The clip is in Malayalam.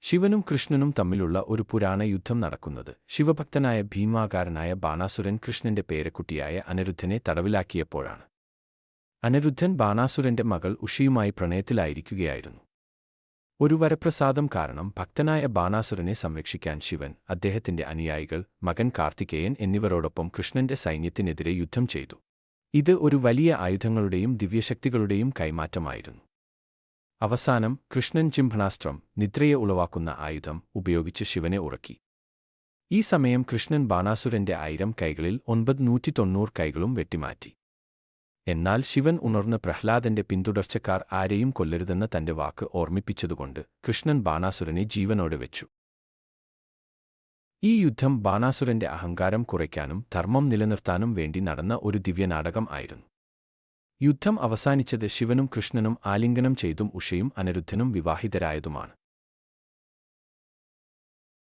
ശിവനും കൃഷ്ണനും തമ്മിലുള്ള ഒരു പുരാണ യുദ്ധം നടക്കുന്നത് ശിവഭക്തനായ ഭീമാകാരനായ ബാണാസുരൻ കൃഷ്ണന്റെ പേരക്കുട്ടിയായ അനിരുദ്ധനെ തടവിലാക്കിയപ്പോഴാണ്. അനിരുദ്ധൻ ബാണാസുരന്റെ മകൾ ഉഷയുമായി പ്രണയത്തിലായിരിക്കുകയായിരുന്നു. ഒരു വരപ്രസാദം കാരണം ഭക്തനായ ബാണാസുരനെ സംരക്ഷിക്കാൻ ശിവൻ, അദ്ദേഹത്തിന്റെ അനുയായികൾ, മകൻ കാർത്തികേയൻ എന്നിവരോടൊപ്പം കൃഷ്ണന്റെ സൈന്യത്തിനെതിരെ യുദ്ധം ചെയ്തു. ഇത് ഒരു വലിയ ആയുധങ്ങളുടെയും ദിവ്യശക്തികളുടെയും കൈമാറ്റമായിരുന്നു. അവസാനം കൃഷ്ണൻ ചിംഭണാസ്ത്രം, നിദ്രയെ ഉളവാക്കുന്ന ആയുധം, ഉപയോഗിച്ച് ശിവനെ ഉറക്കി. ഈ സമയം കൃഷ്ണൻ ബാണാസുരന്റെ 1000 കൈകളിൽ 990 കൈകളും വെട്ടിമാറ്റി. എന്നാൽ ശിവൻ ഉണർന്ന് പ്രഹ്ലാദന്റെ പിന്തുടർച്ചക്കാർ ആരെയും കൊല്ലരുതെന്ന തന്റെ വാക്ക് ഓർമ്മിപ്പിച്ചതുകൊണ്ട് കൃഷ്ണൻ ബാണാസുരനെ ജീവനോടെ വെച്ചു. ഈ യുദ്ധം ബാണാസുരന്റെ അഹങ്കാരം കുറയ്ക്കാനും ധർമ്മം നിലനിർത്താനും വേണ്ടി നടന്ന ഒരു ദിവ്യനാടകം ആയിരുന്നു. യുദ്ധം അവസാനിച്ചത് ശിവനും കൃഷ്ണനും ആലിംഗനം ചെയ്തും ഉഷയും അനിരുദ്ധനും വിവാഹിതരായതുമാണ്.